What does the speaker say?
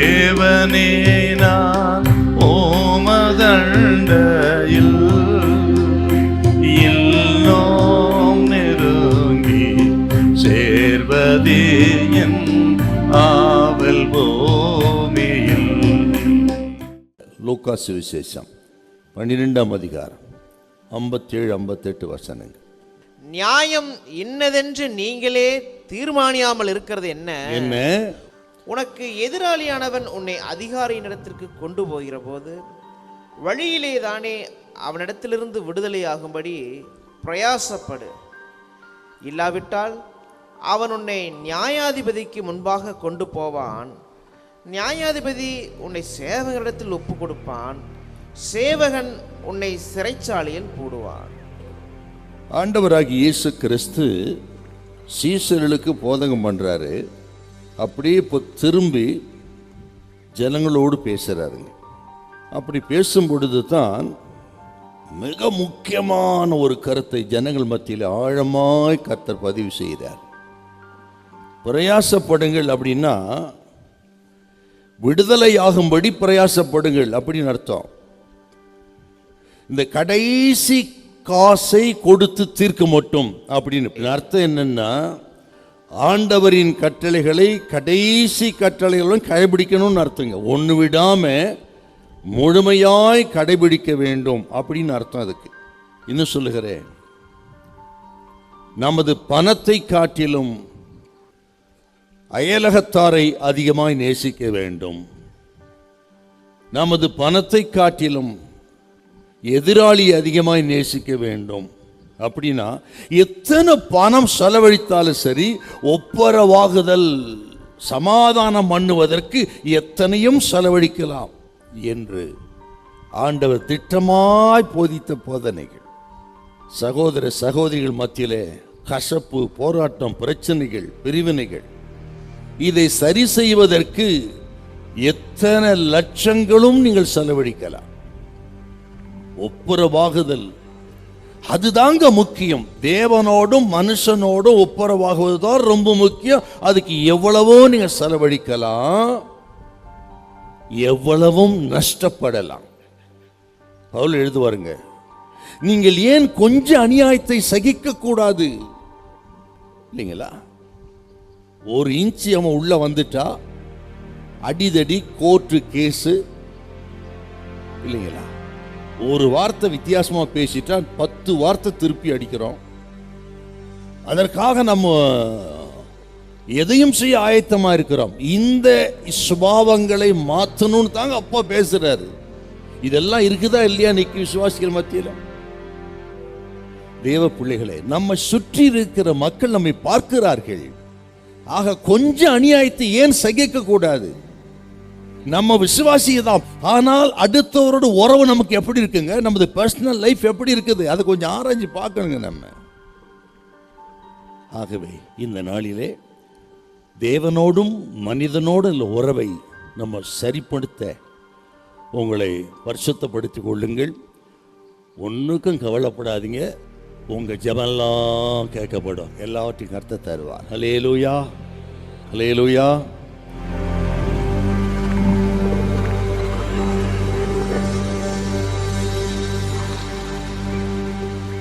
தேவனே நான் ஓமதண்டையில் இன்னும் நெருங்கி சேர்வதே என் ஆவல் பூமியில். லூக்கா சுவிசேஷம் 12ஆம் அதிகாரம் 57-58 வசனங்கள். நியாயம் இன்னதென்று நீங்களே தீர்மானியாமல் இருக்கிறது என்ன? உனக்கு எதிராளியானவன் உன்னை அதிகாரியினிடத்திற்கு கொண்டு போகிற போது வழியிலே தானே அவனிடத்திலிருந்து விடுதலையாகும்படி பிரயாசப்படு. இல்லாவிட்டால் அவன் உன்னை நியாயாதிபதிக்கு முன்பாக கொண்டு போவான். நியாயாதிபதி உன்னை சேவகனிடத்தில் ஒப்பு கொடுப்பான். சேவகன் உன்னை சிறைச்சாலையில் போடுவான். ஆண்டவராகிய இயேசு கிறிஸ்து சீஷர்களுக்கு போதகம் பண்றாரு. அப்படியே இப்போ திரும்பி ஜனங்களோடு பேசுறாருங்க. அப்படி பேசும் பொழுது தான் மிக முக்கியமான ஒரு கருத்தை ஜனங்கள் மத்தியில் ஆழமாய் கர்த்தர் பதிவு செய்கிறார். பிரயாசப்படுங்கள் அப்படின்னா விடுதலையாகும்படி பிரயாசப்படுங்கள் அப்படின்னு அர்த்தம். இந்த கடைசி காசை கொடுத்து தீர்க்க மட்டும் அப்படின்னு அர்த்தம் என்னன்னா, ஆண்டவரின் கட்டளைகளை கடைசி கட்டளைகளும் கடைபிடிக்கணும்னு அர்த்தங்க. ஒன்று விடாம முழுமையாய் கடைபிடிக்க வேண்டும் அப்படின்னு அர்த்தம். அதுக்கு இன்னும் சொல்லுகிறேன், நமது பணத்தை காட்டிலும் அயலகத்தாரை அதிகமாய் நேசிக்க வேண்டும். நமது பணத்தை காட்டிலும் எதிராளி அதிகமாய் நேசிக்க வேண்டும். அப்படின்னா எத்தனை பணம் செலவழித்தாலும் சரி, ஒப்பரவாகுதல் சமாதானம் பண்ணுவதற்கு எத்தனையும் செலவழிக்கலாம் என்று ஆண்டவர் திட்டமாய் போதித்த போதனைகள் சகோதர சகோதரிகள் மத்தியிலே கசப்பு, போராட்டம், பிரச்சனைகள், பிரிவினைகள், இதை சரி செய்வதற்கு எத்தனை லட்சங்களும் நீங்கள் செலவழிக்கலாம். ஒப்புரவாகுதல் அதுதாங்க முக்கியம். தேவனோடும் மனுஷனோடும் ஒப்புரவாகுவது தான் ரொம்ப முக்கியம். அதுக்கு எவ்வளவோ நீங்க செலவழிக்கலாம், எவ்வளவும் நஷ்டப்படலாம். பவுல் எழுதுவாருங்க, நீங்கள் ஏன் கொஞ்சம் அநியாயத்தை சகிக்க கூடாது இல்லைங்களா? ஒரு இன்ச்சு அவன் உள்ள வந்துட்டா அடிதடி, கோர்ட்டு கேஸு இல்லைங்களா? ஒரு வார்த்தை வித்தியாசமா பேசிட்டா 10 வார்த்தை திருப்பி அடிக்கிறோம். அதற்காக நம்ம எதையும் செய்ய ஆயத்தமா இருக்கிறோம். இந்த சுபாவங்களை மாற்றணும்னு தாங்க அப்பா பேசுறாரு. இதெல்லாம் இருக்குதா இல்லையா இன்னைக்கு விசுவாசிகள் மத்தியில? தேவ பிள்ளைகளே, நம்ம சுற்றி இருக்கிற மக்கள் நம்மை பார்க்கிறார்கள். ஆக கொஞ்சம் அநியாயத்தை ஏன் சகிக்க கூடாது? நம்ம விசுவாசியை தான். ஆனால் அடுத்தவரோட உறவு நமக்கு எப்படி இருக்குங்க? நமது பர்சனல் லைஃப் எப்படி இருக்குது? அதை கொஞ்சம் ஆராய்ச்சி பார்க்கணுங்க நம்ம. ஆகவே இந்த நாளிலே தேவனோடும் மனிதனோடு உள்ள உறவை நம்ம சரிப்படுத்த உங்களை பரிசுத்தப்படுத்திக் கொள்ளுங்கள். ஒன்றுக்கும் கவலைப்படாதீங்க. உங்கள் ஜெபமெல்லாம் கேட்கப்படும். எல்லாவற்றையும் கர்த்தர் தருவார். ஹல்லேலூயா, ஹல்லேலூயா.